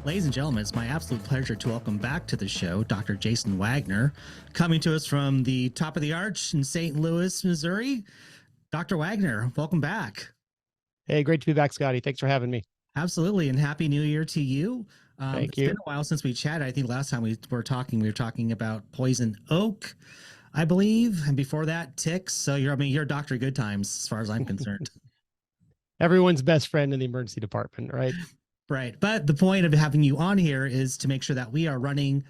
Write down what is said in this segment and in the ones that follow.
Ladies and gentlemen, it's my absolute pleasure to welcome back to the show Dr. Jason Wagner, coming to us from the top of the arch in St. Louis, Missouri. Dr. Wagner, welcome back. Hey, great to be back, Scotty. Thanks for having me. Absolutely, and Happy New Year to you. Thank It's you. been a while since we chatted. I think last time we were talking about poison oak, I believe, and before that, ticks. So you're Dr. Good Times as far as I'm concerned. Everyone's best friend in the emergency department, right? Right. But the point of having you on here is to make sure that we are running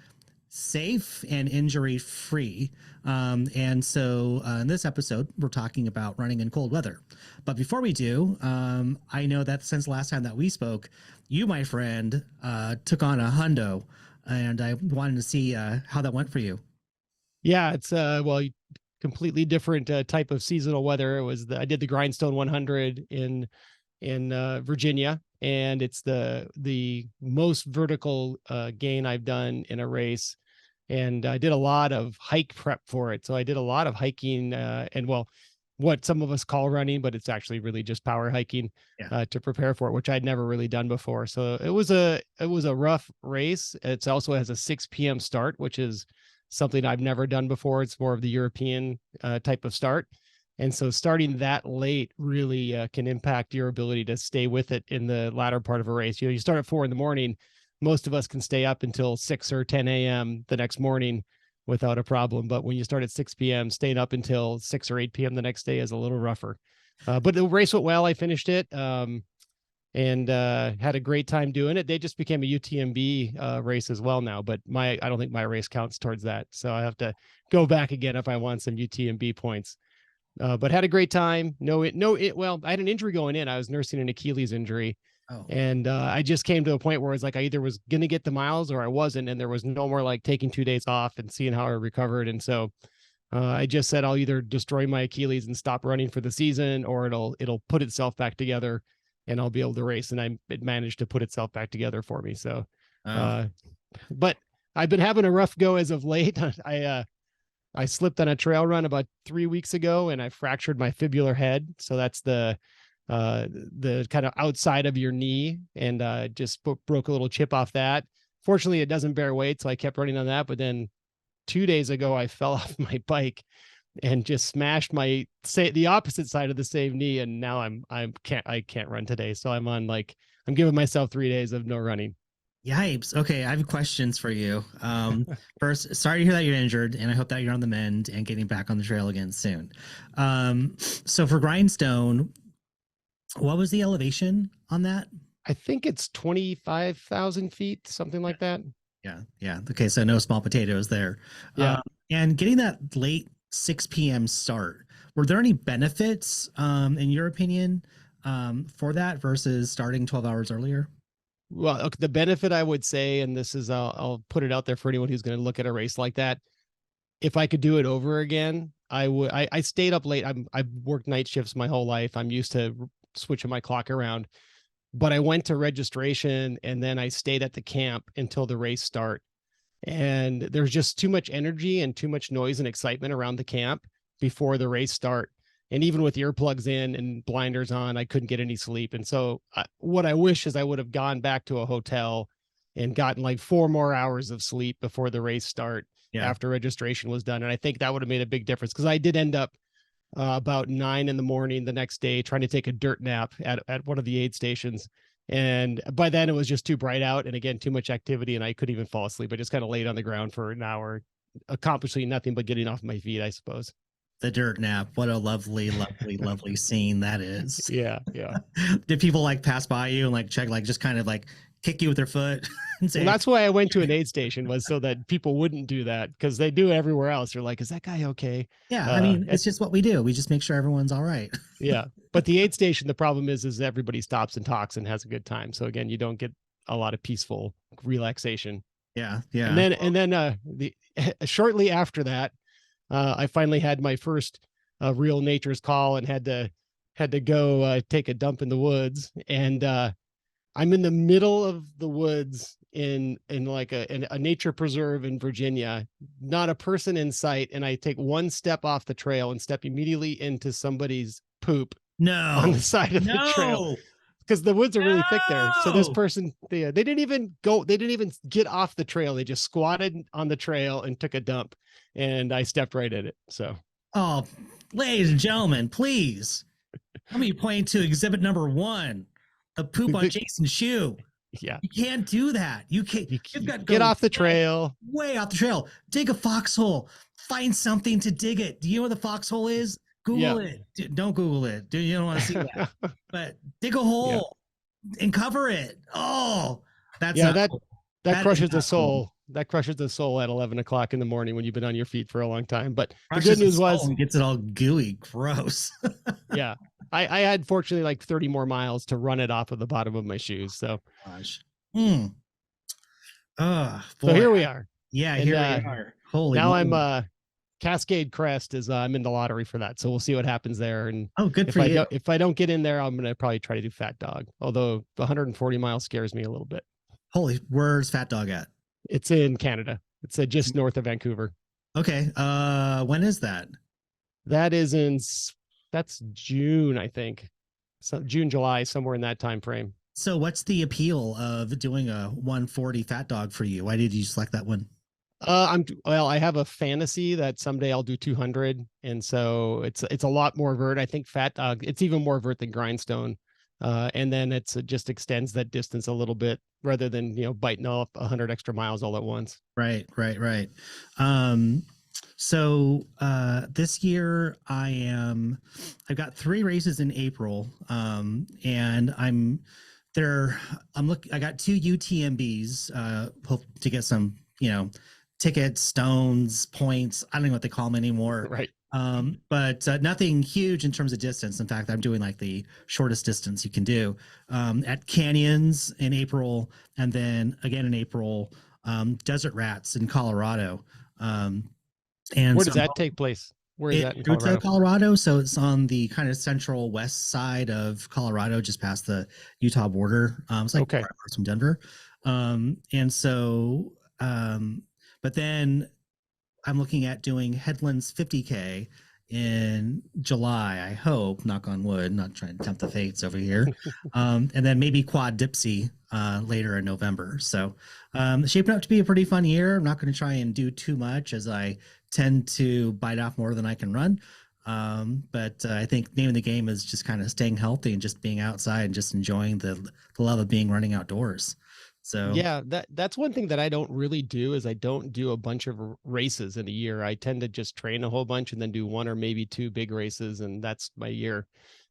safe and injury free. And so in this episode, we're talking about running in cold weather. But before we do, I know that since the last time that we spoke, you, my friend, took on a hundo, and I wanted to see how that went for you. Yeah, it's completely different type of seasonal weather. I did the Grindstone 100 in Virginia, and it's the most vertical gain I've done in a race. And I did a lot of hike prep for it. So I did a lot of hiking what some of us call running, but it's actually really just power hiking to prepare for it, which I'd never really done before. So it was a rough race. It also has a 6 p.m. start, which is something I've never done before. It's more of the European type of start. And so starting that late really can impact your ability to stay with it in the latter part of a race. You start at 4 a.m. Most of us can stay up until 6 or 10 a.m. the next morning without a problem. But when you start at 6 p.m., staying up until 6 or 8 p.m. the next day is a little rougher. But the race went well. I finished it and had a great time doing it. They just became a UTMB race as well now, but I don't think my race counts towards that. So I have to go back again if I want some UTMB points. But had a great time. Well, I had an injury going in. I was nursing an Achilles injury. Oh. And I just came to a point where it's like I either was going to get the miles or I wasn't. And there was no more like taking 2 days off and seeing how I recovered. And so I just said I'll either destroy my Achilles and stop running for the season, or it'll put itself back together and I'll be able to race. And it managed to put itself back together for me. So, but I've been having a rough go as of late. I slipped on a trail run about 3 weeks ago and I fractured my fibular head. So that's the kind of outside of your knee, and just broke a little chip off that. Fortunately, it doesn't bear weight, so I kept running on that. But then 2 days ago, I fell off my bike and just smashed the opposite side of the same knee, and now I can't run today. So I'm giving myself 3 days of no running. Yipes. Okay, I have questions for you. First, sorry to hear that you're injured, and I hope that you're on the mend and getting back on the trail again soon. So for Grindstone, what was the elevation on that? I think it's 25,000 feet, something like that. Yeah. Okay, so no small potatoes there. Yeah. And getting that late 6 p.m. start, were there any benefits, in your opinion, for that versus starting 12 hours earlier? Well, the benefit I would say, and this is, I'll put it out there for anyone who's going to look at a race like that. If I could do it over again, I would. I stayed up late. I've worked night shifts my whole life. I'm used to switching my clock around, but I went to registration and then I stayed at the camp until the race start. And there's just too much energy and too much noise and excitement around the camp before the race start. And even with earplugs in and blinders on, I couldn't get any sleep. And so what I wish is I would have gone back to a hotel and gotten like 4 more hours of sleep before the race start after registration was done. And I think that would have made a big difference, because I did end up about 9 a.m. the next day trying to take a dirt nap at one of the aid stations. And by then it was just too bright out, and again, too much activity, and I couldn't even fall asleep. I just kind of laid on the ground for an hour, accomplishing nothing but getting off my feet, I suppose. The dirt nap. What a lovely, lovely, lovely scene that is. Yeah. Did people like pass by you and like check, like just kind of like kick you with their foot and say, well, that's why I went to an aid station, was so that people wouldn't do that, because they do it everywhere else. They're like, is that guy okay? Yeah. I mean, it's just what we do. We just make sure everyone's all right. Yeah. But the aid station, the problem is everybody stops and talks and has a good time. So again, you don't get a lot of peaceful relaxation. Yeah. And then shortly after that, I finally had my first real nature's call and had to go take a dump in the woods. And I'm in the middle of the woods in like a nature preserve in Virginia, not a person in sight. And I take one step off the trail and step immediately into somebody's poop on the side of the trail. because the woods are really thick there. So this No! person, they didn't even go, they didn't even get off the trail. They just squatted on the trail and took a dump, and I stepped right at it. So Oh, ladies and gentlemen, please. Let me point to exhibit number 1, the poop on Jason's shoe. yeah, You can't do that. You can't. You've got to get go off the way, trail. way off the trail. Dig a foxhole. Find something to dig it. Do you know what the foxhole is? Google it. Don't Google it. You don't want to see that. But dig a hole and cover it. Oh, that's that cool. that crushes the soul. Cool. That crushes the soul at 11 o'clock in the morning when you've been on your feet for a long time. But Crushes the good news was, gets it all gooey, gross. yeah, I had fortunately like 30 more miles to run it off of the bottom of my shoes. So, gosh. So here we are. Yeah, and, here we are. Holy now moly. I'm Cascade Crest is I'm in the lottery for that. So we'll see what happens there. And good if for you. If I don't get in there, I'm gonna probably try to do Fat Dog. Although the 140 miles scares me a little bit. Holy, where's Fat Dog at? It's in Canada. It's just north of Vancouver. Okay. When is that? That is that's June, I think. So June, July, somewhere in that time frame. So what's the appeal of doing a 140 Fat Dog for you? Why did you select that one? I have a fantasy that someday I'll do 200, and so it's a lot more vert. I think Fat Dog, it's even more vert than Grindstone, and then it just extends that distance a little bit rather than biting off 100 extra miles all at once. Right. So this year I've got 3 races in April, and I got 2 UTMBs, hope to get some tickets, stones, points. I don't know what they call them anymore. Right. But nothing huge in terms of distance. In fact, I'm doing like the shortest distance you can do at Canyons in April, and then again in April, Desert Rats in Colorado. And where does that take place? Where is that in Colorado? Colorado. So it's on the kind of central west side of Colorado, just past the Utah border. It's like 4 hours from Denver. And so, but then I'm looking at doing Headlands 50K in July, I hope, knock on wood, not trying to tempt the fates over here. And then maybe Quad Dipsy later in November. So shaping up to be a pretty fun year. I'm not going to try and do too much, as I tend to bite off more than I can run. But I think name of the game is just kind of staying healthy and just being outside and just enjoying the love of running outdoors. So yeah, that's one thing that I don't really do is I don't do a bunch of races in a year. I tend to just train a whole bunch and then do 1 or maybe 2 big races, and that's my year.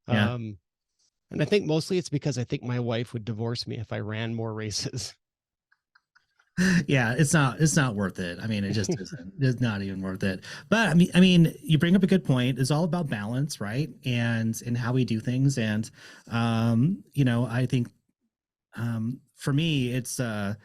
Yeah. And I think mostly it's because I think my wife would divorce me if I ran more races. Yeah, it's not worth it. I mean, it just isn't. It's not even worth it. But I mean, you bring up a good point. It's all about balance, right? And how we do things. And I think for me, it's I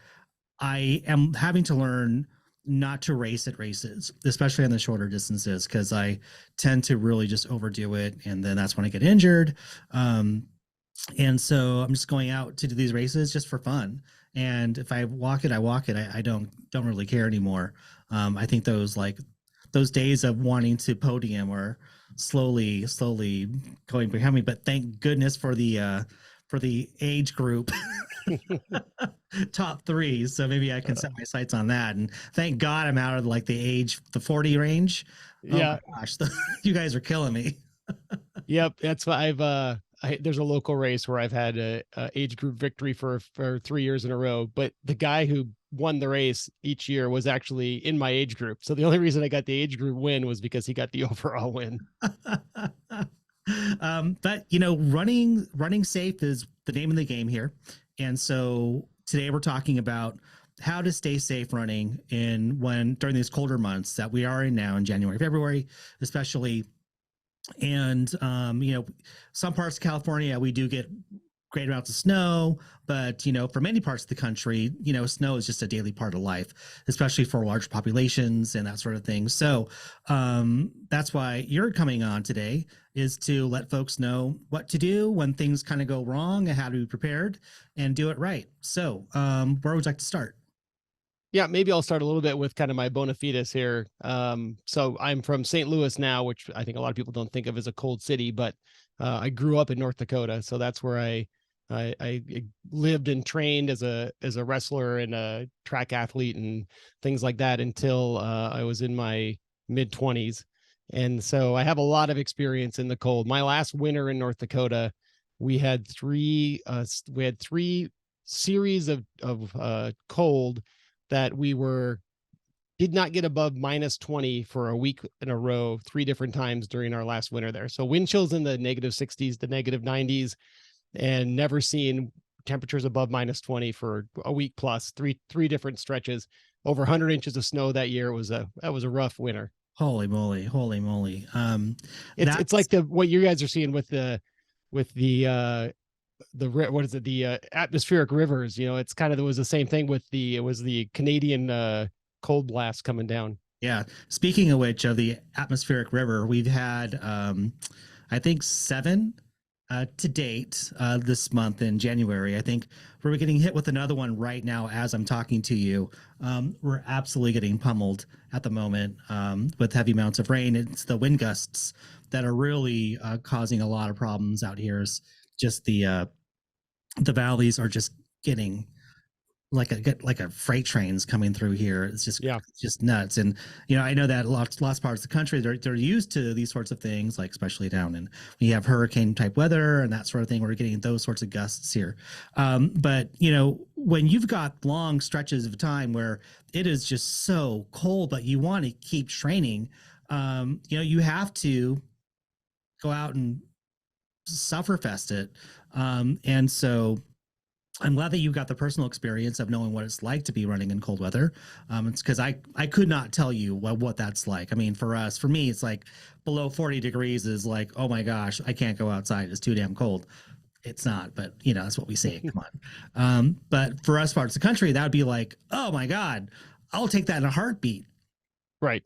am having to learn not to race at races, especially on the shorter distances, because I tend to really just overdo it, and then that's when I get injured. And so I'm just going out to do these races just for fun. And if I walk it, I walk it. I don't really care anymore. I think those days of wanting to podium are slowly going behind me. But thank goodness for the age group top 3. So maybe I can set my sights on that. And thank God I'm out of the 40 range. Yeah. Oh my gosh, you guys are killing me. Yep. That's why there's a local race where I've had a age group victory for 3 years in a row, but the guy who won the race each year was actually in my age group. So the only reason I got the age group win was because he got the overall win. But running safe is the name of the game here. And so today we're talking about how to stay safe running during these colder months that we are in now in January, February, especially. And some parts of California, we do get great amounts of snow, but for many parts of the country, snow is just a daily part of life, especially for large populations and that sort of thing. So that's why you're coming on today, is to let folks know what to do when things kind of go wrong and how to be prepared and do it right. So where would you like to start? Yeah, maybe I'll start a little bit with kind of my bona fides here. So I'm from St. Louis now, which I think a lot of people don't think of as a cold city, but I grew up in North Dakota. So that's where I I lived and trained as a wrestler and a track athlete and things like that until I was in my mid-20s. And so I have a lot of experience in the cold. My last winter in North Dakota, we had three series of cold that we were did not get above -20 for a week in a row, 3 different times during our last winter there. So wind chills in the -60s to -90s, and never seen temperatures above -20 for a week plus, three different stretches, over 100 inches of snow that year. That was a rough winter. Holy moly, holy moly. It's like what you guys are seeing with the what is it, the atmospheric rivers. It's kind of, it was the same thing with it was the Canadian cold blast coming down. Yeah. Speaking of which, of the atmospheric river, we've had, I think, 7 to date this month in January. I think we're getting hit with another one right now as I'm talking to you. We're absolutely getting pummeled at the moment with heavy amounts of rain. It's the wind gusts that are really causing a lot of problems out here. It's just the valleys are just getting like a freight trains coming through here. It's just nuts. And I know that lots parts of the country, they're used to these sorts of things, like especially down in, when you have hurricane type weather and that sort of thing, we're getting those sorts of gusts here. But when you've got long stretches of time where it is just so cold, but you want to keep training, you have to go out and sufferfest it. And so I'm glad that you got the personal experience of knowing what it's like to be running in cold weather. It's because I could not tell you what that's like. I mean, for me, it's like below 40 degrees is like, oh my gosh, I can't go outside. It's too damn cold. It's not, but that's what we say. Come on. But for us parts of the country, that would be like, oh my God, I'll take that in a heartbeat. Right.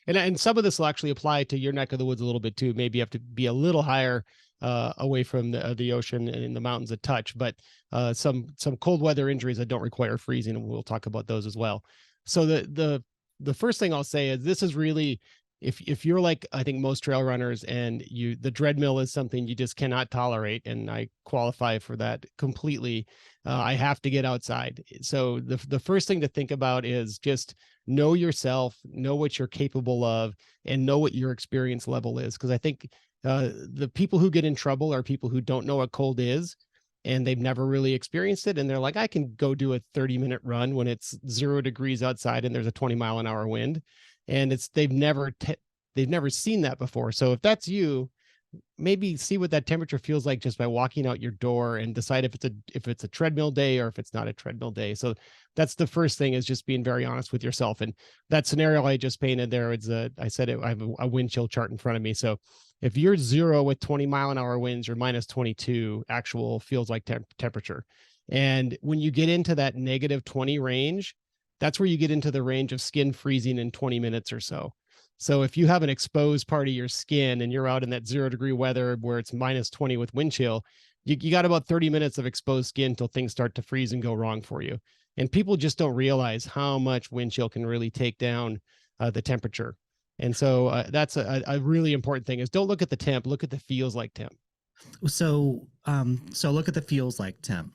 And some of this will actually apply to your neck of the woods a little bit too. Maybe you have to be a little higher away from the ocean and in the mountains a touch, but some cold weather injuries that don't require freezing, and we'll talk about those as well. So the first thing I'll say is, this is really, if you're like, I think most trail runners, and the treadmill is something you just cannot tolerate, and I qualify for that completely. I have to get outside. So the first thing to think about is just know yourself, know what you're capable of, and know what your experience level is. Because I think the people who get in trouble are people who don't know what cold is, and they've never really experienced it. And they're like, I can go do a 30-minute run when it's 0 degrees outside and there's a 20-mile-an-hour wind. And they've never seen that before. So if that's you, maybe see what that temperature feels like just by walking out your door, and decide if it's a treadmill day or if it's not a treadmill day. So that's the first thing, is just being very honest with yourself. And that scenario I just painted there, I have a wind chill chart in front of me. So if you're 0 with 20-mile-an-hour winds, or -22 actual feels like temperature. And when you get into that -20 range, that's where you get into the range of skin freezing in 20 minutes or so. So if you have an exposed part of your skin and you're out in that 0-degree weather where it's -20 with wind chill, you got about 30 minutes of exposed skin until things start to freeze and go wrong for you. And people just don't realize how much wind chill can really take down the temperature. And so that's a really important thing, is don't look at the temp, look at the feels like temp. So look at the feels like temp.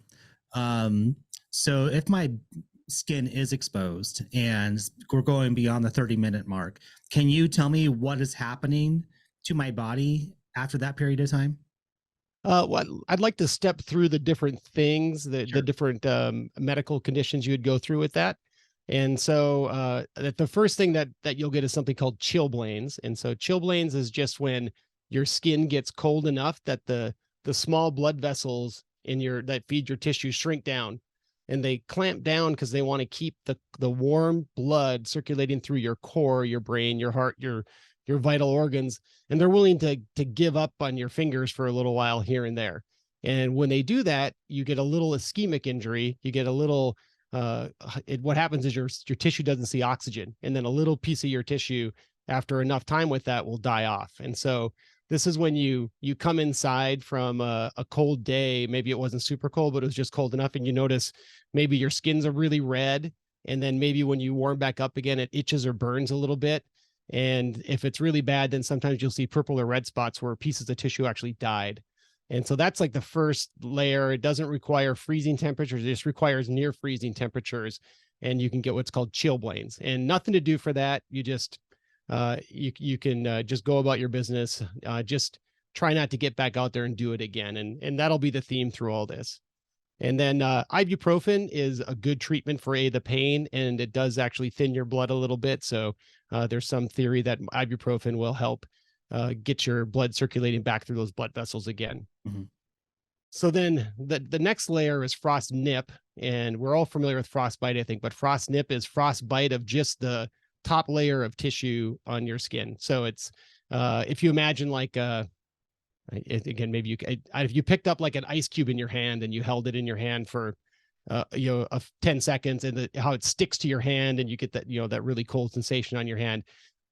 So if my skin is exposed and we're going beyond the 30-minute mark, can you tell me what is happening to my body after that period of time? Well, I'd like to step through the different things, the different medical conditions you would go through with that. And so the first thing that you'll get is something called chilblains. And so chilblains is just when your skin gets cold enough that the small blood vessels that feed your tissue shrink down, and they clamp down because they want to keep the warm blood circulating through your core, your brain, your heart, your vital organs. And they're willing to give up on your fingers for a little while here and there. And when they do that, you get a little ischemic injury. You get a little, what happens is your tissue doesn't see oxygen, and then a little piece of your tissue, after enough time with that, will die off. And so this is when you come inside from a cold day. Maybe it wasn't super cold, but it was just cold enough, and you notice maybe your skins are really red. And then maybe when you warm back up again, it itches or burns a little bit. And if it's really bad, then sometimes you'll see purple or red spots where pieces of tissue actually died. And so that's like the first layer. It doesn't require freezing temperatures. It just requires near freezing temperatures. And you can get what's called chilblains, and nothing to do for that. You just, you can just go about your business. Just try not to get back out there and do it again. And that'll be the theme through all this. And then ibuprofen is a good treatment for the pain, and it does actually thin your blood a little bit. So there's some theory that ibuprofen will help get your blood circulating back through those blood vessels again. Mm-hmm. So then the next layer is frost nip, and we're all familiar with frostbite, I think, but frost nip is frostbite of just the top layer of tissue on your skin. So it's if you imagine like again, maybe if you picked up like an ice cube in your hand and you held it in your hand for 10 seconds, and how it sticks to your hand and you get that, that really cold sensation on your hand,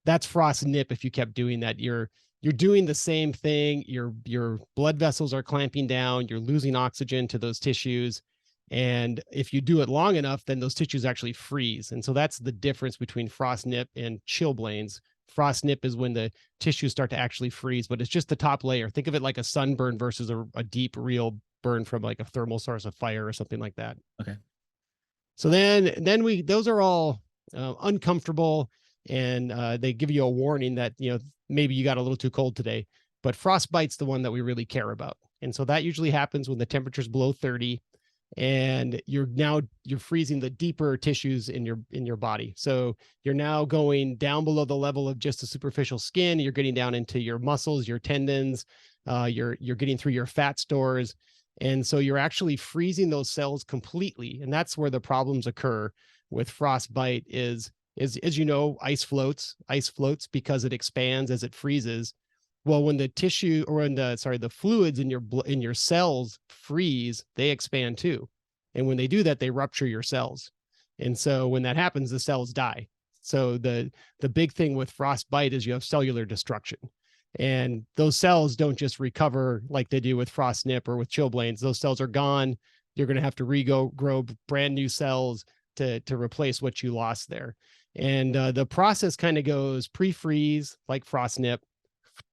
that's frost nip. If you kept doing that, you're doing the same thing. Your blood vessels are clamping down, you're losing oxygen to those tissues. And if you do it long enough, then those tissues actually freeze. And so that's the difference between frost nip and chilblains. Frost nip is when the tissues start to actually freeze, but it's just the top layer. Think of it like a sunburn versus a deep, real burn from like a thermal source of fire or something like that. Okay. So then those are all uncomfortable, and they give you a warning that, maybe you got a little too cold today. But frostbite's the one that we really care about. And so that usually happens when the temperature's below 30, and you're freezing the deeper tissues in your body. So you're now going down below the level of just the superficial skin. You're getting down into your muscles, your tendons, you're getting through your fat stores. And so you're actually freezing those cells completely. And that's where the problems occur with frostbite is, as you know, ice floats because it expands as it freezes. Well, when the tissue, or the fluids in your cells freeze, they expand too. And when they do that, they rupture your cells. And so when that happens, the cells die. So the big thing with frostbite is you have cellular destruction. And those cells don't just recover like they do with frost nip or with chilblains. Those cells are gone. You're going to have to grow brand new cells to replace what you lost there. And the process kind of goes pre-freeze, like frost nip,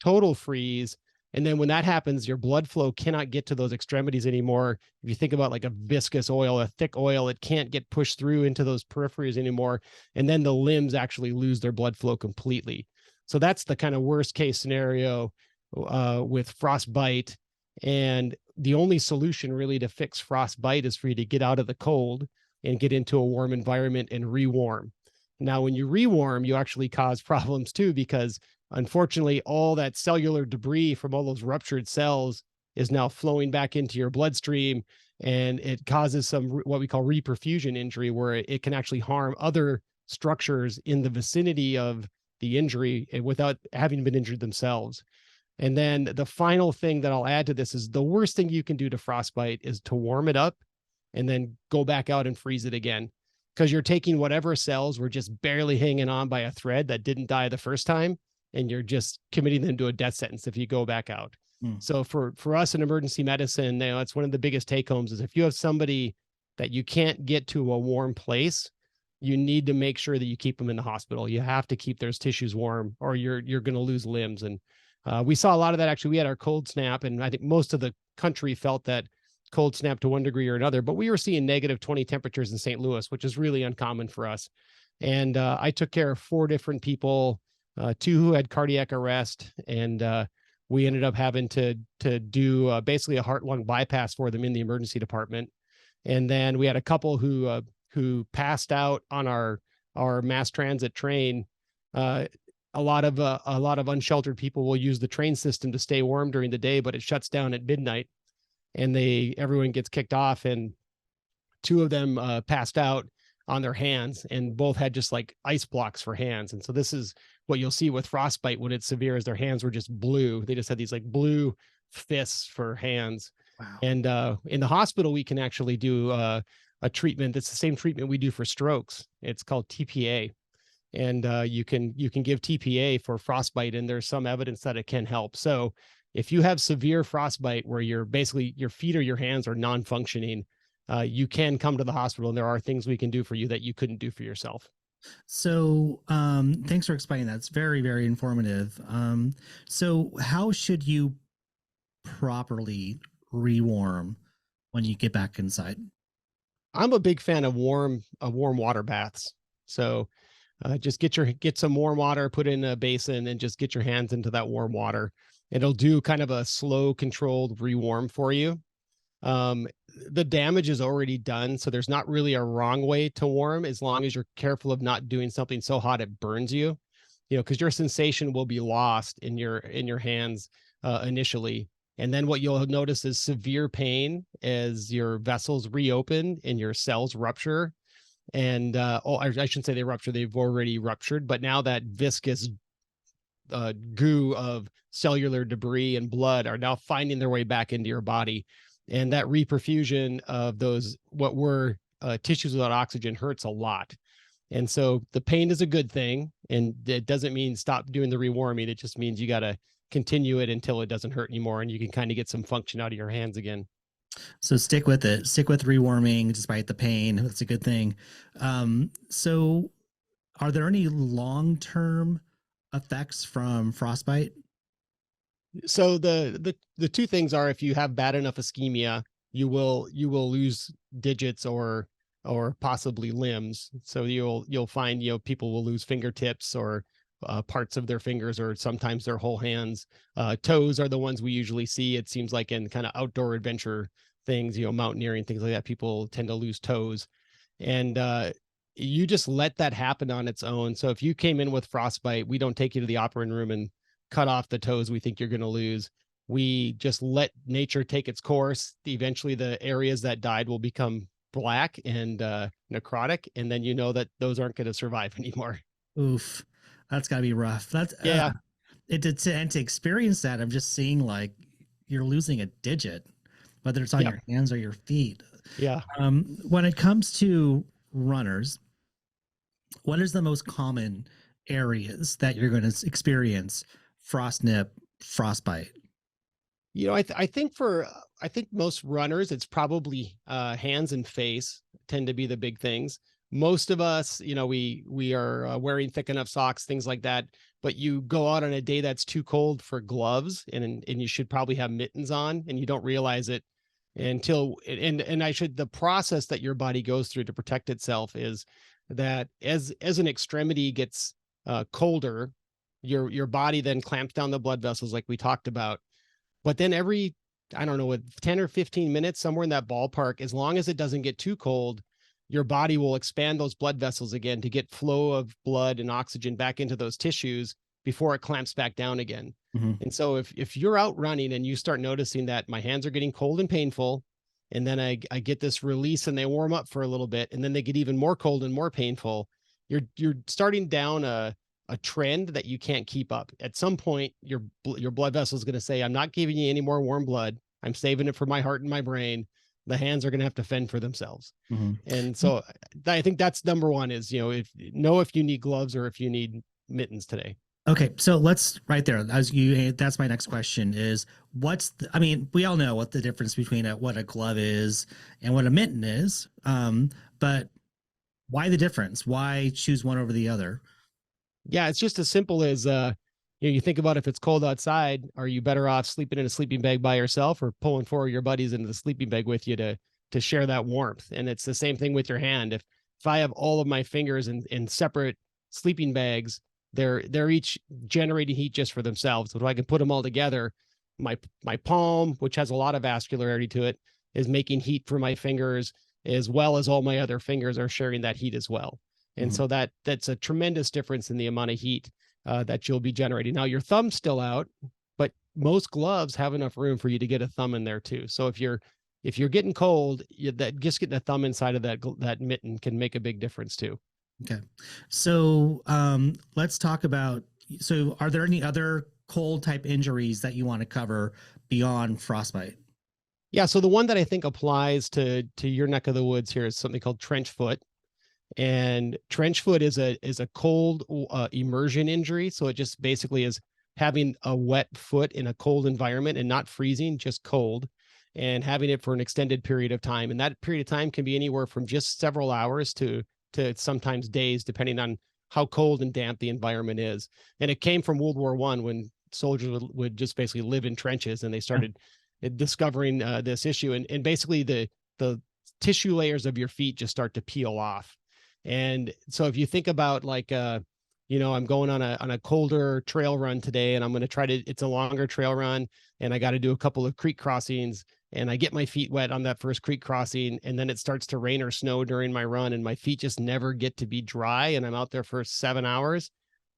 total freeze. And then when that happens, your blood flow cannot get to those extremities anymore. If you think about like a viscous oil, a thick oil, it can't get pushed through into those peripheries anymore. And then the limbs actually lose their blood flow completely. So that's the kind of worst case scenario with frostbite. And the only solution really to fix frostbite is for you to get out of the cold and get into a warm environment and rewarm. Now, when you rewarm, you actually cause problems too, because unfortunately, all that cellular debris from all those ruptured cells is now flowing back into your bloodstream, and it causes some what we call reperfusion injury, where it can actually harm other structures in the vicinity of the injury without having been injured themselves. And then the final thing that I'll add to this is the worst thing you can do to frostbite is to warm it up and then go back out and freeze it again, because you're taking whatever cells were just barely hanging on by a thread that didn't die the first time, and you're just committing them to a death sentence if you go back out. So for us in emergency medicine, that's one of the biggest take homes is if you have somebody that you can't get to a warm place, you need to make sure that you keep them in the hospital. You have to keep those tissues warm, or you're going to lose limbs. And we saw a lot of that. Actually, we had our cold snap, and I think most of the country felt that cold snap to one degree or another, but we were seeing -20 temperatures in St. Louis, which is really uncommon for us. And I took care of 4 different people, 2 who had cardiac arrest, and we ended up having to do basically a heart-lung bypass for them in the emergency department. And then we had a couple who passed out on our mass transit train. A lot of unsheltered people will use the train system to stay warm during the day, but it shuts down at midnight, and everyone gets kicked off. And 2 of them passed out on their hands, and both had just like ice blocks for hands. And so this is what you'll see with frostbite when it's severe, is their hands were just blue. They just had these like blue fists for hands. Wow. And in the hospital, we can actually do a treatment that's the same treatment we do for strokes. It's called TPA. And you can give TPA for frostbite, and there's some evidence that it can help. So if you have severe frostbite where your feet or your hands are non-functioning, you can come to the hospital, and there are things we can do for you that you couldn't do for yourself. So thanks for explaining that. It's very, very informative. So how should you properly rewarm when you get back inside? I'm a big fan of warm water baths. So just get some warm water, put it in a basin, and just get your hands into that warm water. It'll do kind of a slow, controlled rewarm for you. Um, the damage is already done, so there's not really a wrong way to warm as long as you're careful of not doing something so hot it burns you. You know, because your sensation will be lost in your hands initially. And then what you'll notice is severe pain as your vessels reopen and your cells rupture. And I shouldn't say they rupture, they've already ruptured, but now that viscous goo of cellular debris and blood are now finding their way back into your body. And that reperfusion of those, what were tissues without oxygen, hurts a lot. And so the pain is a good thing. And it doesn't mean stop doing the rewarming. It just means you got to continue it until it doesn't hurt anymore and you can kind of get some function out of your hands again. So stick with it. Stick with rewarming despite the pain. That's a good thing. So are there any long-term effects from frostbite? So the two things are, if you have bad enough ischemia, you will lose digits or possibly limbs. So you'll find, you know, people will lose fingertips or parts of their fingers or sometimes their whole hands. Toes are the ones we usually see. It seems like in kind of outdoor adventure things, you know, mountaineering, things like that, people tend to lose toes. And you just let that happen on its own. So if you came in with frostbite, we don't take you to the operating room and cut off the toes we think you're going to lose. We just let nature take its course. Eventually the areas that died will become black and necrotic, and then you know that those aren't going to survive anymore. Oof, that's got to be rough. That's Yeah. and to experience that, I'm just seeing like you're losing a digit, whether it's on Yep. your hands or your feet. Yeah. When it comes to runners, what is the most common areas that you're going to experience frost nip, frostbite? You know, I think most runners, it's probably hands and face tend to be the big things. Most of us, you know, we are wearing thick enough socks, things like that. But you go out on a day that's too cold for gloves, and you should probably have mittens on, and you don't realize it until and I should the process that your body goes through to protect itself is that as an extremity gets colder, your body then clamps down the blood vessels like we talked about, but then every, I don't know, with 10 or 15 minutes, somewhere in that ballpark, as long as it doesn't get too cold, your body will expand those blood vessels again to get flow of blood and oxygen back into those tissues before it clamps back down again. Mm-hmm. And so if you're out running and you start noticing that my hands are getting cold and painful, and then I get this release and they warm up for a little bit, and then they get even more cold and more painful, you're starting down a trend that you can't keep up. At some point, your blood vessel is going to say, I'm not giving you any more warm blood. I'm saving it for my heart and my brain. The hands are going to have to fend for themselves. Mm-hmm. And so I think that's number one is, you know, if you need gloves or if you need mittens today. Okay, so let's right there. That's my next question is I mean, we all know what the difference between what a glove is and what a mitten is. But why the difference? Why choose one over the other? Yeah, it's just as simple as you think about, if it's cold outside, are you better off sleeping in a sleeping bag by yourself or pulling four of your buddies into the sleeping bag with you to share that warmth? And it's the same thing with your hand. If I have all of my fingers in separate sleeping bags, they're each generating heat just for themselves. But if I can put them all together, my palm, which has a lot of vascularity to it, is making heat for my fingers, as well as all my other fingers are sharing that heat as well. And Mhm. so that's a tremendous difference in the amount of heat that you'll be generating. Now your thumb's still out, but most gloves have enough room for you to get a thumb in there too. So if you're getting cold, that just getting a thumb inside of that mitten can make a big difference too. Okay. So let's talk about, so are there any other cold type injuries that you want to cover beyond frostbite? Yeah. So the one that I think applies to your neck of the woods here is something called trench foot. And trench foot is a cold immersion injury. So it just basically is having a wet foot in a cold environment and not freezing, just cold, and having it for an extended period of time. And that period of time can be anywhere from just several hours to sometimes days, depending on how cold and damp the environment is. And it came from World War I, when soldiers would just basically live in trenches, and they started discovering this issue, and basically the tissue layers of your feet just start to peel off. And so if you think about like I'm going on a colder trail run today, and I'm going to it's a longer trail run, and I got to do a couple of creek crossings, and I get my feet wet on that first creek crossing, and then it starts to rain or snow during my run, and my feet just never get to be dry, and I'm out there for 7 hours.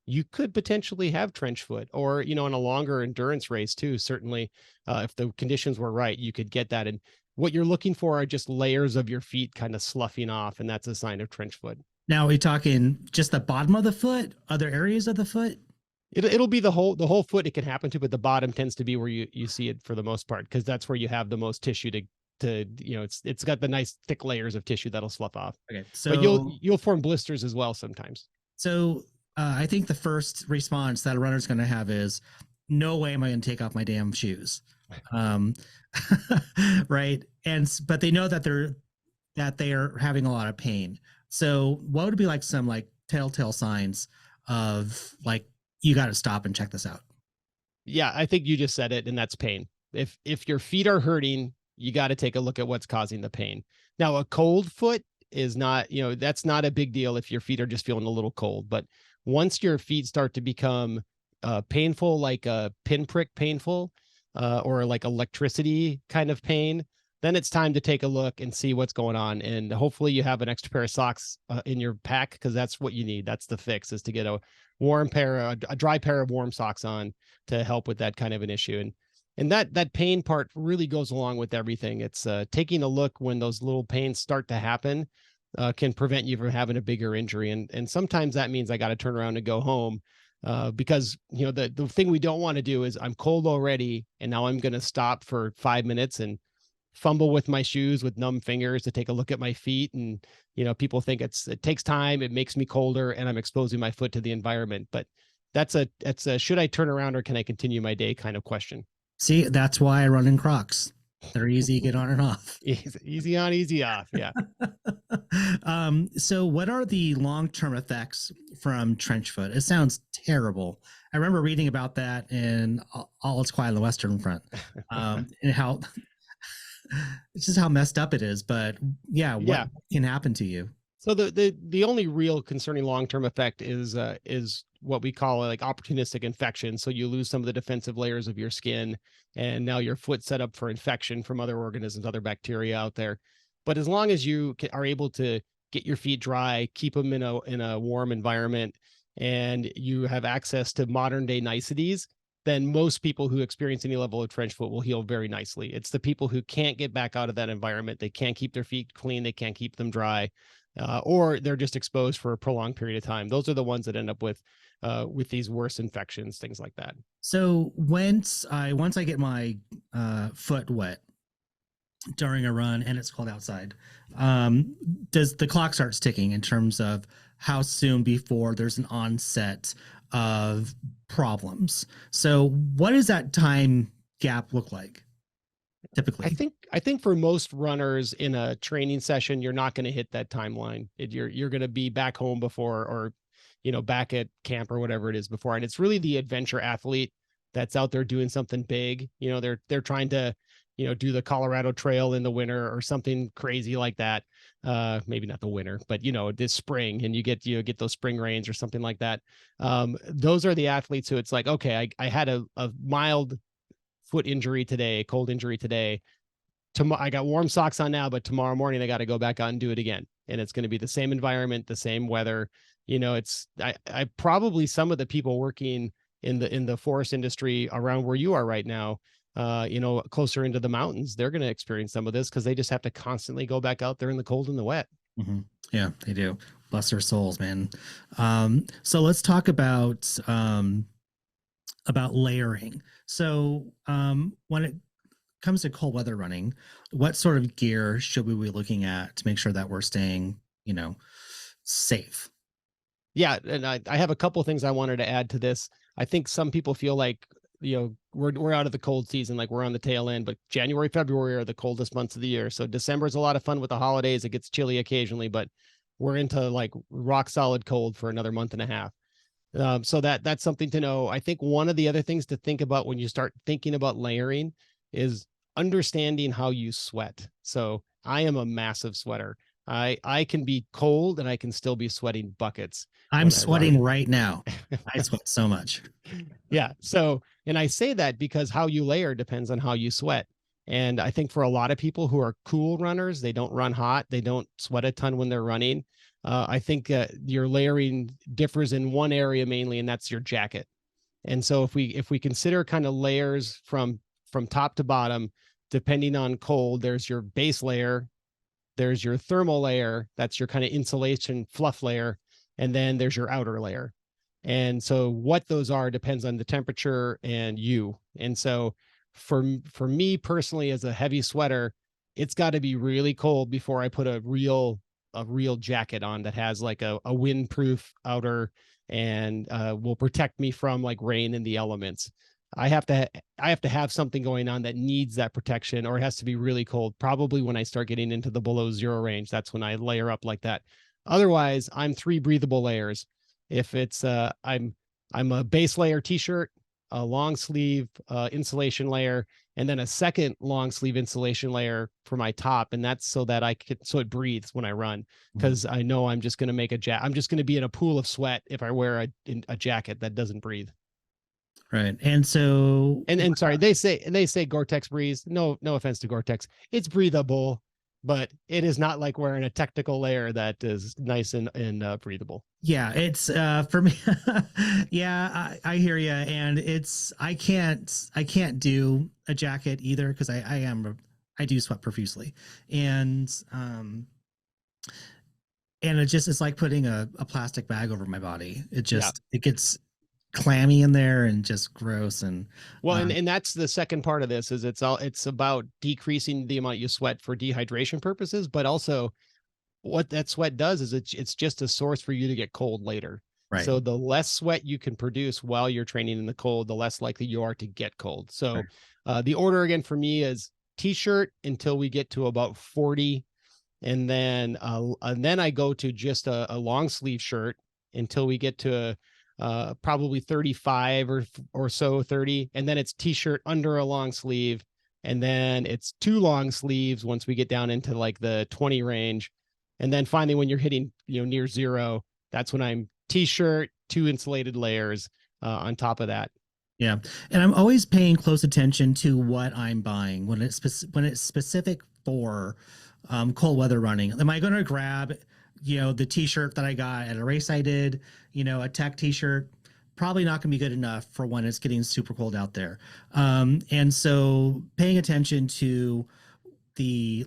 You could potentially have trench foot, or, in a longer endurance race too. Certainly, if the conditions were right, you could get that. And what you're looking for are just layers of your feet kind of sloughing off, and that's a sign of trench foot. Now, are we talking just the bottom of the foot, other areas of the foot? It'll be the whole foot it can happen to, but the bottom tends to be where you see it for the most part, because that's where you have the most tissue to it's got the nice thick layers of tissue that'll slough off. Okay, so but you'll form blisters as well sometimes. So I think the first response that a runner's going to have is, no way am I going to take off my damn shoes. Right. But they know that they are having a lot of pain. So what would be like some like telltale signs of like, you got to stop and check this out? Yeah, I think you just said it, and that's pain. If your feet are hurting, you got to take a look at what's causing the pain. Now, a cold foot is not, that's not a big deal if your feet are just feeling a little cold. But once your feet start to become painful, like a pinprick painful, or like electricity kind of pain, then it's time to take a look and see what's going on. And hopefully you have an extra pair of socks in your pack, because that's what you need. That's the fix, is to get a dry pair of warm socks on to help with that kind of an issue. And that pain part really goes along with everything. It's taking a look when those little pains start to happen can prevent you from having a bigger injury. And sometimes that means I got to turn around and go home, because the thing we don't want to do is, I'm cold already, and now I'm going to stop for 5 minutes and fumble with my shoes with numb fingers to take a look at my feet. And people think it takes time, it makes me colder, and I'm exposing my foot to the environment. But that's a should I turn around or can I continue my day kind of question. See, that's why I run in Crocs. They're easy to get on and off. Easy on, easy off. Yeah. So what are the long-term effects from trench foot? It sounds terrible. I remember reading about that in All It's Quiet on the Western Front, and how it's just how messed up it is. But what can happen to you? So the only real concerning long-term effect is what we call like opportunistic infection. So you lose some of the defensive layers of your skin, and now your foot's set up for infection from other organisms, other bacteria out there. But as long as you are able to get your feet dry, keep them in a warm environment, and you have access to modern day niceties, then most people who experience any level of trench foot will heal very nicely. It's the people who can't get back out of that environment. They can't keep their feet clean. They can't keep them dry, or they're just exposed for a prolonged period of time. Those are the ones that end up with these worse infections, things like that. So once I get my foot wet during a run and it's cold outside, does the clock starts ticking in terms of how soon before there's an onset of problems? So what does that time gap look like typically? I think for most runners in a training session, you're not going to hit that timeline. You're going to be back home before, or back at camp or whatever it is before. And it's really the adventure athlete that's out there doing something big. They're trying to do the Colorado Trail in the winter or something crazy like that. Maybe not the winter, but this spring, and you get those spring rains or something like that. Those are the athletes who it's like, okay, I had a mild foot injury today, a cold injury today. I got warm socks on now, but tomorrow morning I got to go back out and do it again. And it's going to be the same environment, the same weather. I probably some of the people working in the forest industry around where you are right now, closer into the mountains, they're going to experience some of this because they just have to constantly go back out there in the cold and the wet. Mm-hmm. Yeah, they do. Bless their souls, man. So let's talk about layering. So when it comes to cold weather running, what sort of gear should we be looking at to make sure that we're staying, safe? Yeah, and I have a couple of things I wanted to add to this. I think some people feel like we're out of the cold season, like we're on the tail end, but January, February are the coldest months of the year. So December is a lot of fun with the holidays. It gets chilly occasionally, but we're into like rock solid cold for another month and a half. So that's something to know. I think one of the other things to think about when you start thinking about layering is understanding how you sweat. So I am a massive sweater. I can be cold and I can still be sweating buckets I'm when I run. sweating right now. I sweat so much. Yeah. So, and I say that because how you layer depends on how you sweat. And I think for a lot of people who are cool runners, they don't run hot, they don't sweat a ton when they're running. I think your layering differs in one area mainly, and that's your jacket. And so if we consider kind of layers from top to bottom, depending on cold, there's your base layer, there's your thermal layer, that's your kind of insulation fluff layer, and then there's your outer layer. And so what those are depends on the temperature and you. And so for me personally, as a heavy sweater, it's got to be really cold before I put a real jacket on that has like a windproof outer and will protect me from like rain and the elements. I have to have something going on that needs that protection, or it has to be really cold. Probably when I start getting into the below zero range, that's when I layer up like that. Otherwise, I'm 3 breathable layers. If it's I'm a base layer t-shirt, a long sleeve insulation layer, and then a second long sleeve insulation layer for my top, and that's so that so it breathes when I run, because I know I'm just going to make I'm just going to be in a pool of sweat if I wear a jacket that doesn't breathe. Right. And so, And sorry, they say Gore-Tex breathes. No offense to Gore-Tex, it's breathable, but it is not like wearing a technical layer that is nice and breathable. yeah, it's for me. Yeah, I hear you. And I can't do a jacket either because I do sweat profusely. And, and it's like putting a plastic bag over my body. Yeah. It gets clammy in there and just gross. And Well, and um, and that's the second part of this is it's about decreasing the amount you sweat for dehydration purposes, but also what that sweat does is it's just a source for you to get cold later. right. So the less sweat you can produce while you're training in the cold, the less likely you are to get cold. Right. So the order again for me is t-shirt until we get to about 40, and then I go to just a long sleeve shirt until we get to probably 35 or so 30, and then it's t-shirt under a long sleeve, and then it's 2 long sleeves once we get down into like the 20 range, and then finally when you're hitting near zero, that's when I'm t-shirt, 2 insulated layers on top of that. Yeah, and I'm always paying close attention to what I'm buying when it's specific for cold weather running. Am I going to grab, the T-shirt that I got at a race I did, a tech T-shirt? Probably not going to be good enough for when it's getting super cold out there. And so paying attention to the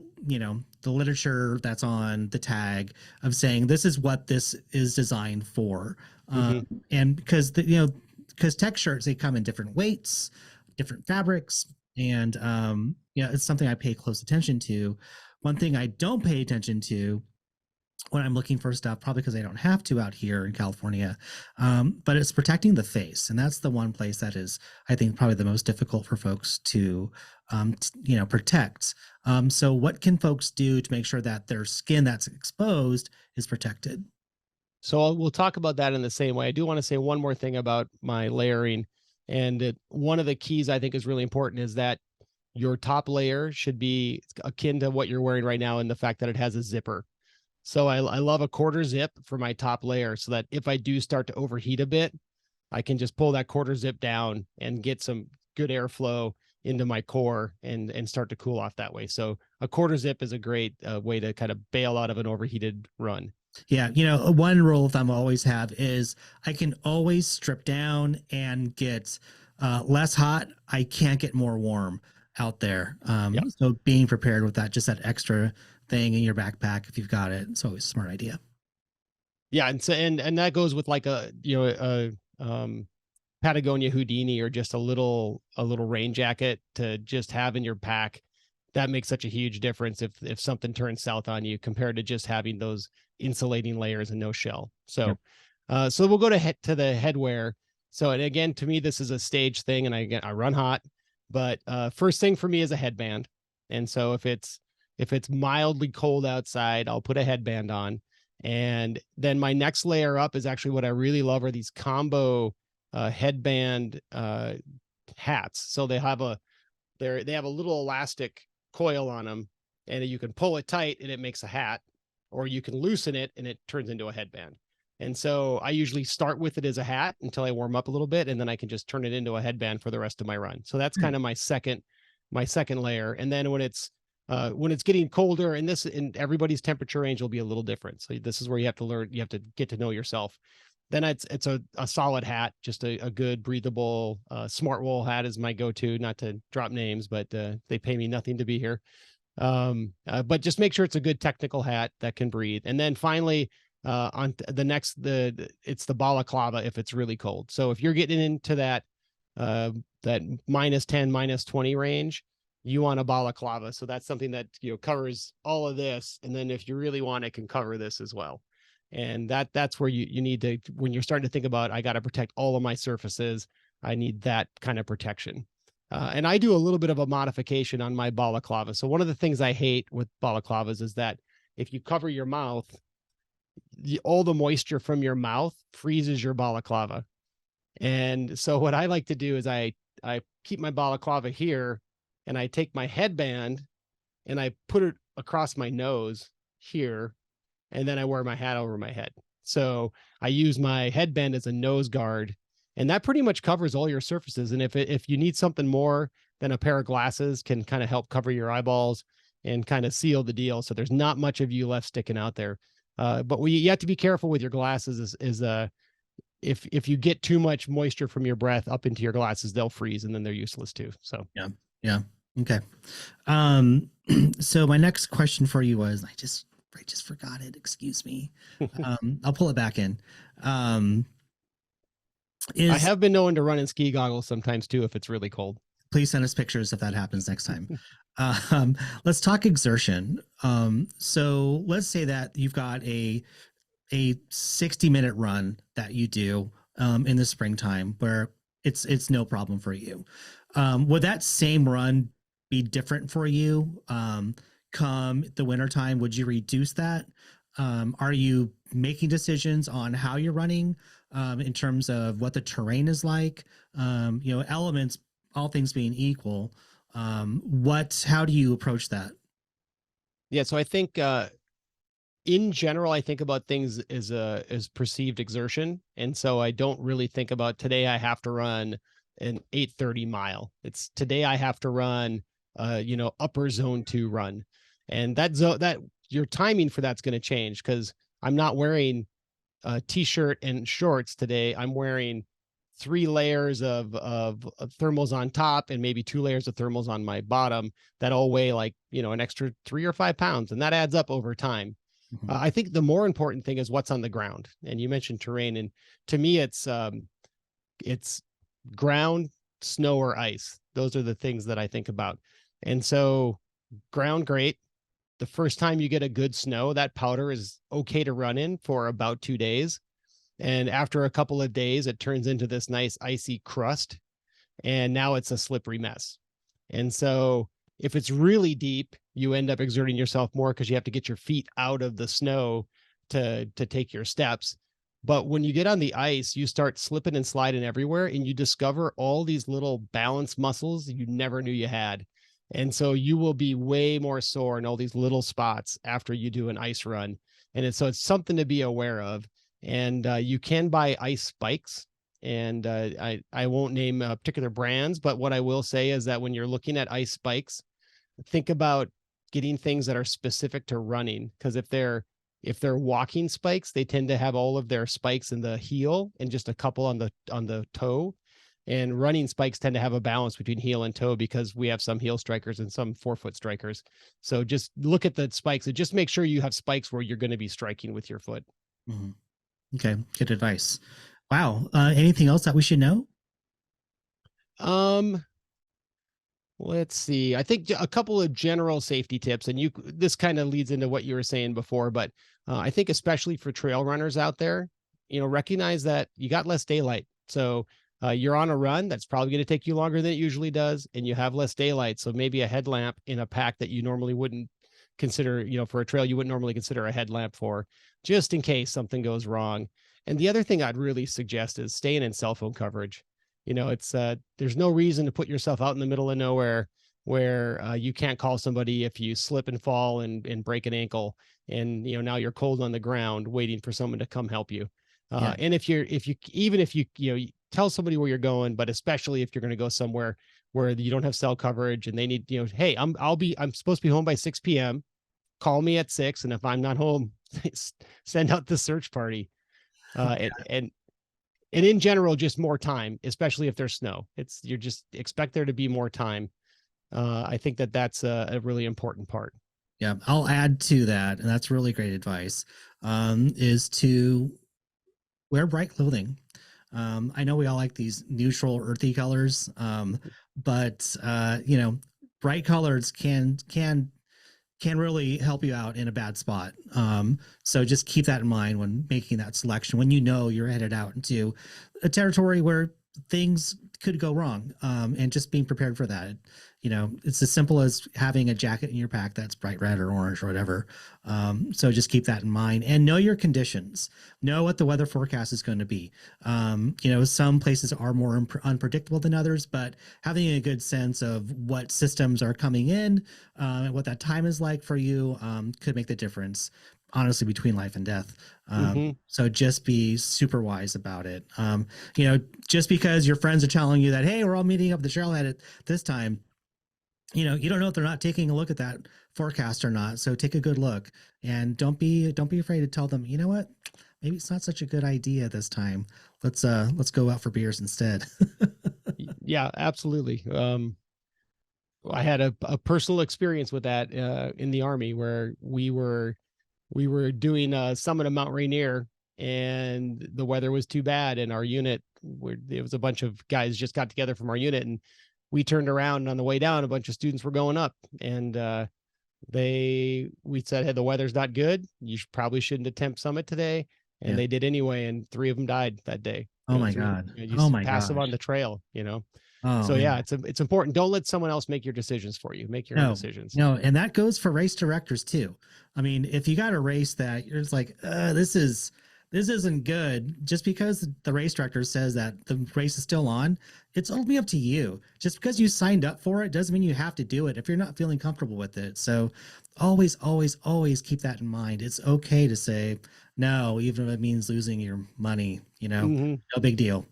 literature that's on the tag of saying this is what this is designed for. And because because tech shirts, they come in different weights, different fabrics, and it's something I pay close attention to. One thing I don't pay attention to when I'm looking for stuff, probably because I don't have to out here in California, but it's protecting the face, and that's the one place that is, I think, probably the most difficult for folks to protect. So what can folks do to make sure that their skin that's exposed is protected? So we'll talk about that in the same way. I do want to say one more thing about my layering. And one of the keys I think is really important is that your top layer should be akin to what you're wearing right now in the fact that it has a zipper. So I love a quarter zip for my top layer so that if I do start to overheat a bit, I can just pull that quarter zip down and get some good airflow into my core and start to cool off that way. So a quarter zip is a great way to kind of bail out of an overheated run. Yeah, one rule of thumb I always have is I can always strip down and get less hot. I can't get more warm out there. Yeah. So being prepared with that, just that extra thing in your backpack, if you've got it, it's always a smart idea. Yeah, and so and that goes with like Patagonia Houdini or just a little rain jacket to just have in your pack. That makes such a huge difference if something turns south on you compared to just having those insulating layers and no shell. So so we'll go to the headwear. So, and again, to me, this is a stage thing, and I run hot, but first thing for me is a headband. And so if it's mildly cold outside, I'll put a headband on. And then my next layer up is actually what I really love are these combo headband hats. So they have a little elastic coil on them, and you can pull it tight and it makes a hat, or you can loosen it and it turns into a headband. And so I usually start with it as a hat until I warm up a little bit, and then I can just turn it into a headband for the rest of my run. So that's kind of my second layer. And then when it's getting colder, and everybody's temperature range will be a little different. So this is where you have to get to know yourself. Then it's a solid hat, just a good breathable smart wool hat is my go-to, not to drop names, but they pay me nothing to be here. But just make sure it's a good technical hat that can breathe. And then finally, on the next, it's the balaclava if it's really cold. So if you're getting into that -10, -20 range, you want a balaclava. So that's something that, covers all of this. And then if you really want, it can cover this as well. And that's where you need to, when you're starting to think about, I got to protect all of my surfaces, I need that kind of protection. And I do a little bit of a modification on my balaclava. So one of the things I hate with balaclavas is that if you cover your mouth, all the moisture from your mouth freezes your balaclava. And so what I like to do is I keep my balaclava here, and I take my headband and I put it across my nose here, and then I wear my hat over my head. So I use my headband as a nose guard, and that pretty much covers all your surfaces. And if you need something more, then a pair of glasses can kind of help cover your eyeballs and kind of seal the deal. So there's not much of you left sticking out there. But you have to be careful with your glasses if you get too much moisture from your breath up into your glasses, they'll freeze and then they're useless too. So yeah. Okay. So my next question for you was, I just forgot it. Excuse me. I'll pull it back in. I have been known to run in ski goggles sometimes too if it's really cold. Please send us pictures if that happens next time. Let's talk exertion. So let's say that you've got a 60-minute run that you do in the springtime where it's no problem for you. Would that same run be different for you come the wintertime? Would you reduce that? Are you making decisions on how you're running in terms of what the terrain is like? Elements, all things being equal, how do you approach that? Yeah, so I think in general, I think about things as perceived exertion. And so I don't really think about today I have to run an 8:30 mile. It's today I have to run upper zone 2 run. And that your timing for that's going to change, because I'm not wearing a t-shirt and shorts today. I'm wearing 3 layers of thermals on top and maybe 2 layers of thermals on my bottom that all weigh like, an extra 3 or 5 pounds. And that adds up over time. Mm-hmm. I think the more important thing is what's on the ground. And you mentioned terrain. And to me, it's ground, snow, or ice. Those are the things that I think about. And so ground, great. The first time you get a good snow, that powder is okay to run in for about 2 days. And after a couple of days, it turns into this nice icy crust. And now it's a slippery mess. And so if it's really deep, you end up exerting yourself more because you have to get your feet out of the snow to take your steps. But when you get on the ice, you start slipping and sliding everywhere, and you discover all these little balance muscles you never knew you had. And so you will be way more sore in all these little spots after you do an ice run. And it's something to be aware of. And you can buy ice spikes. And I won't name particular brands, but what I will say is that when you're looking at ice spikes, think about getting things that are specific to running. Because if they're walking spikes, they tend to have all of their spikes in the heel and just a couple on the toe. And running spikes tend to have a balance between heel and toe because we have some heel strikers and some forefoot strikers. So just look at the spikes and just make sure you have spikes where you're going to be striking with your foot. Mm-hmm. Okay, good advice. Wow. Anything else that we should know? Let's see. I think a couple of general safety tips, and this kind of leads into what you were saying before, but I think especially for trail runners out there, recognize that you got less daylight. So you're on a run that's probably going to take you longer than it usually does, and you have less daylight. So maybe a headlamp in a pack that you normally wouldn't consider, for a trail you wouldn't normally consider a headlamp for, just in case something goes wrong. And the other thing I'd really suggest is staying in cell phone coverage. It's there's no reason to put yourself out in the middle of nowhere where you can't call somebody if you slip and fall and break an ankle, and now you're cold on the ground waiting for someone to come help you. And if you tell somebody where you're going, but especially if you're going to go somewhere where you don't have cell coverage and they need, hey, I'm supposed to be home by 6 p.m. Call me at 6, and if I'm not home, send out the search party. And in general, just more time, especially if there's snow. You just expect there to be more time. I think that's a really important part. Yeah, I'll add to that, and that's really great advice, is to wear bright clothing. I know we all like these neutral, earthy colors, but bright colors can really help you out in a bad spot. So just keep that in mind when making that selection, when you're headed out into a territory where things could go wrong, and just being prepared for that. It's as simple as having a jacket in your pack that's bright red or orange or whatever. So just keep that in mind and know your conditions. Know what the weather forecast is going to be. Some places are more unpredictable than others, but having a good sense of what systems are coming in, and what that time is like for you, could make the difference, honestly, between life and death. So just be super wise about it. Just because your friends are telling you that, hey, we're all meeting up at the trailhead at this time, you don't know if they're not taking a look at that forecast or not. So take a good look, and don't be afraid to tell them, you know what, maybe it's not such a good idea this time. Let's go out for beers instead. Yeah, absolutely. I had a personal experience with that in the Army, where we were doing a summit of Mount Rainier, and the weather was too bad, and our unit, it was a bunch of guys just got together from our unit, and we turned around, and on the way down, a bunch of students were going up, and we said, hey, the weather's not good. You probably shouldn't attempt summit today. And they did anyway, and 3 of them died that day. Oh my God. Pass them on the trail, Oh, so man. yeah, it's important. Don't let someone else make your decisions for you. Make your own decisions. No, and that goes for race directors too. I mean, if you got a race that you're just like, this isn't good, just because the race director says that the race is still on, it's only up to you. Just because you signed up for it doesn't mean you have to do it if you're not feeling comfortable with it. So always keep that in mind. It's okay to say no, even if it means losing your money, no big deal.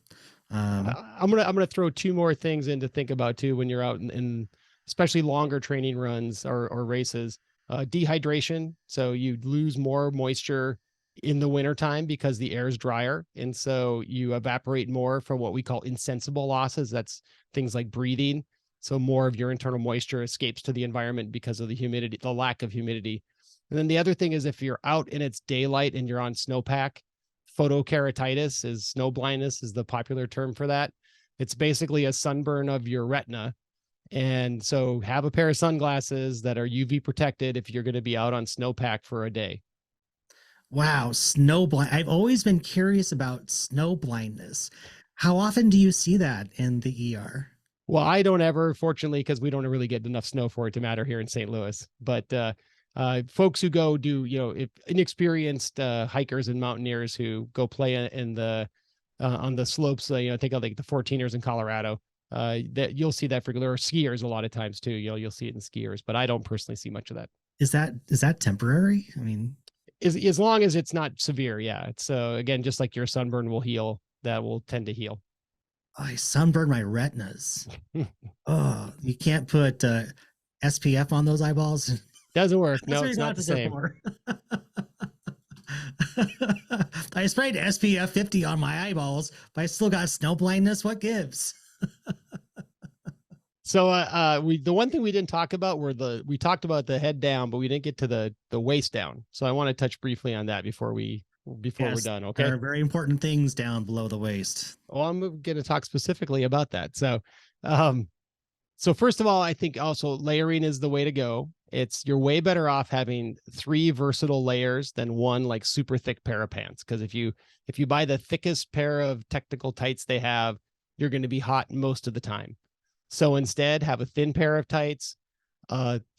I'm gonna throw 2 more things in to think about too when you're out in especially longer training runs or races. Dehydration. So you lose more moisture in the wintertime because the air is drier, and so you evaporate more from what we call insensible losses. That's things like breathing. So more of your internal moisture escapes to the environment because of the humidity, the lack of humidity. And then the other thing is, if you're out and it's daylight and you're on snowpack, photokeratitis is snow blindness is the popular term for that. It's basically a sunburn of your retina. And so have a pair of sunglasses that are UV protected if you're going to be out on snowpack for a day. Wow, snow blind. I've always been curious about snow blindness. How often do you see that in the ER? Well, I don't ever, fortunately, because we don't really get enough snow for it to matter here in St. Louis. But folks who go do, if inexperienced hikers and mountaineers who go play in the on the slopes, think of like the 14ers in Colorado, that you'll see that for, or skiers a lot of times too. You'll see it in skiers, but I don't personally see much of that. Is that temporary? I mean, as long as it's not severe, yeah. It's again, just like your sunburn will heal, that will tend to heal. I sunburned my retinas. Oh, you can't put SPF on those eyeballs. Doesn't work. No, it's not the same. I sprayed SPF 50 on my eyeballs, but I still got snow blindness. What gives? So the one thing we didn't talk about we talked about the head down, but we didn't get to the waist down. So I want to touch briefly on that before we're done. Okay. There are very important things down below the waist. Well, I'm going to talk specifically about that. So first of all, I think also layering is the way to go. You're way better off having 3 versatile layers than one like super thick pair of pants. Because if you buy the thickest pair of technical tights they have, you're going to be hot most of the time. So instead, have a thin pair of tights,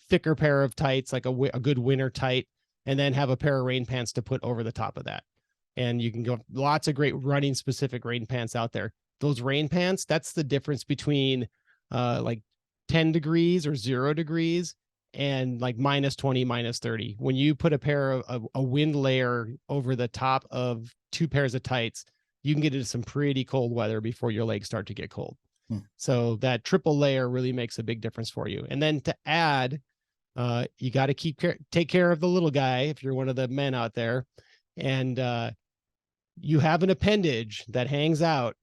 thicker pair of tights, like a good winter tight, and then have a pair of rain pants to put over the top of that. And you can go lots of great running specific rain pants out there. Those rain pants, that's the difference between like 10 degrees or 0 degrees and like -20, -30. When you put a pair of a wind layer over the top of 2 pairs of tights, you can get into some pretty cold weather before your legs start to get cold. So that triple layer really makes a big difference for you. And then to add, you got to take care of the little guy if you're one of the men out there, and you have an appendage that hangs out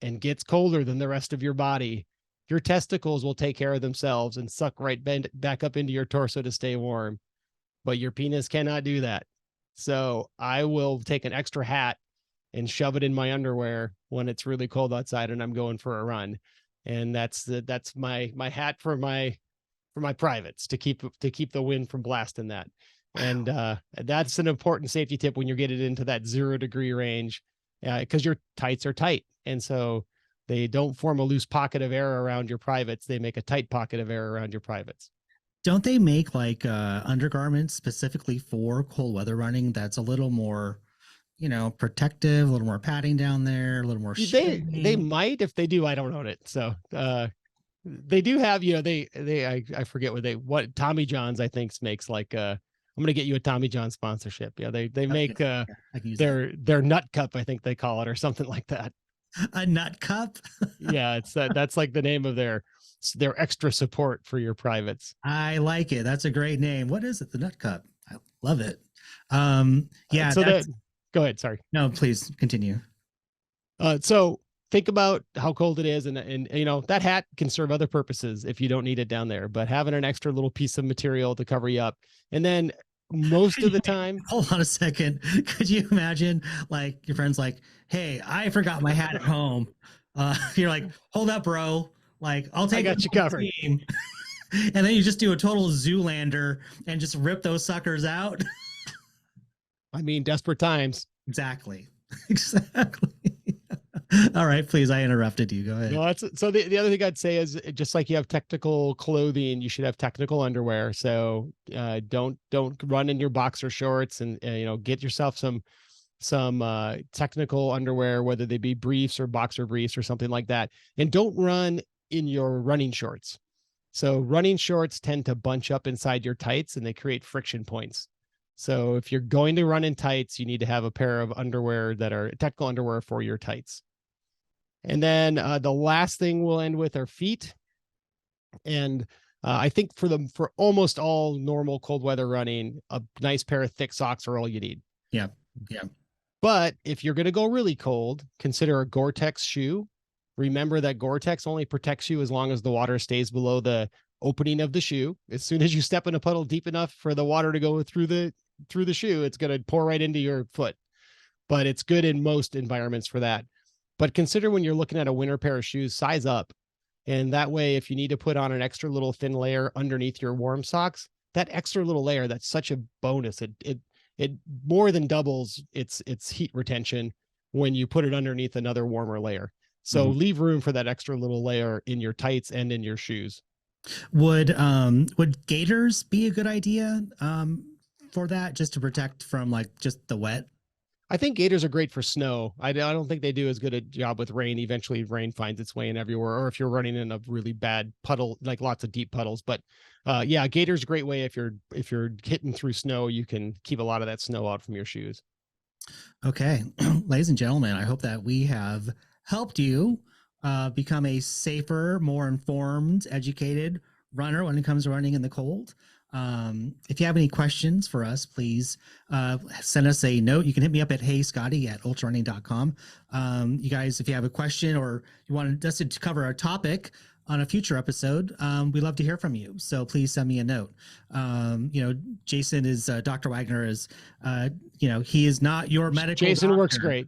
and gets colder than the rest of your body. Your testicles will take care of themselves and suck right back up into your torso to stay warm, but your penis cannot do that. So I will take an extra hat and shove it in my underwear when it's really cold outside and I'm going for a run. And that's my hat for my privates to keep the wind from blasting that. And that's an important safety tip when you're getting into that 0 degree range, because your tights are tight. And so they don't form a loose pocket of air around your privates. They make a tight pocket of air around your privates. Don't they make like undergarments specifically for cold weather running that's a little more, protective, a little more padding down there, a little more They might. If they do, I don't own it. So they do have, I forget what Tommy John's I think makes like I'm gonna get you a Tommy John sponsorship. Yeah, they make their nut cup, I think they call it, or something like that. A nut cup? Yeah, it's that's like the name of their extra support for your privates. I like it. That's a great name. What is it? The nut cup. I love it. Yeah. So go ahead. Sorry. No, please continue. So think about how cold it is, and that hat can serve other purposes if you don't need it down there, but having an extra little piece of material to cover you up. And then most of the time, hold on a second. Could you imagine like your friend's like, hey, I forgot my hat at home. You're like, hold up, bro. Like, I'll take I got you covered. And then you just do a total Zoolander and just rip those suckers out. I mean, desperate times. Exactly. All right, please. I interrupted you. Go ahead. No, so the other thing I'd say is, just like you have technical clothing, you should have technical underwear. So don't run in your boxer shorts, and get yourself some technical underwear, whether they be briefs or boxer briefs or something like that. And don't run in your running shorts. So running shorts tend to bunch up inside your tights and they create friction points. So if you're going to run in tights, you need to have a pair of underwear that are technical underwear for your tights. And then the last thing we'll end with are feet. And I think for almost all normal cold weather running, a nice pair of thick socks are all you need. Yeah. But if you're going to go really cold, consider a Gore-Tex shoe. Remember that Gore-Tex only protects you as long as the water stays below the opening of the shoe. As soon as you step in a puddle deep enough for the water to go through the shoe, it's going to pour right into your foot. But it's good in most environments for that. But consider when you're looking at a winter pair of shoes, size up. And that way, if you need to put on an extra little thin layer underneath your warm socks, that extra little layer, that's such a bonus. It more than doubles its heat retention when you put it underneath another warmer layer. So leave room for that extra little layer in your tights and in your shoes. Would gaiters be a good idea for that, just to protect from like just the wet? I think gaiters are great for snow. I don't think they do as good a job with rain. Eventually rain finds its way in everywhere, or if you're running in a really bad puddle, like lots of deep puddles. But yeah, gaiters a great way. If you're hitting through snow, you can keep a lot of that snow out from your shoes. Okay. Ladies and gentlemen, I hope that we have helped you become a safer, more informed, educated runner when it comes to running in the cold. If you have any questions for us, please send us a note. You can hit me up at heyscotty@ultrarunning.com. You guys, if you have a question or you want us to cover a topic on a future episode, we'd love to hear from you. So please send me a note. Jason is Dr. Wagner is, he is not your medical Jason doctor. Works great.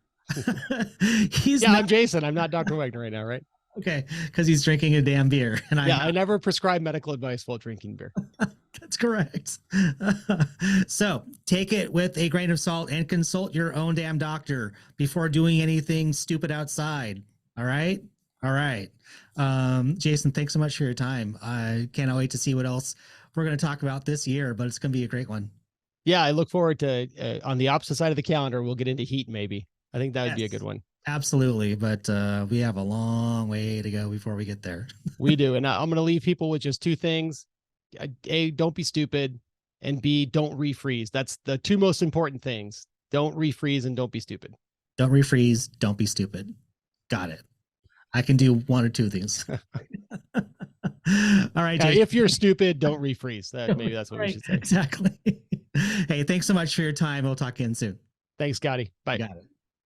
I'm Jason. I'm not Dr. Wagner right now, right? Okay, because he's drinking a damn beer. And I never prescribe medical advice while drinking beer. That's correct. So take it with a grain of salt and consult your own damn doctor before doing anything stupid outside. All right. Jason, thanks so much for your time. I cannot wait to see what else we're going to talk about this year, but it's going to be a great one. Yeah, I look forward to on the opposite side of the calendar. We'll get into heat maybe. I think that would be a good one. Absolutely, but we have a long way to go before we get there. We do, and I'm going to leave people with just two things: A, don't be stupid, and B, don't refreeze. That's the two most important things. Don't refreeze and don't be stupid. Don't refreeze. Don't be stupid. Got it. I can do one or two things. All right. If you're stupid, don't refreeze. Maybe that's what we should say. Exactly. Hey, thanks so much for your time. We'll talk again soon. Thanks, Scotty. Bye. You got it.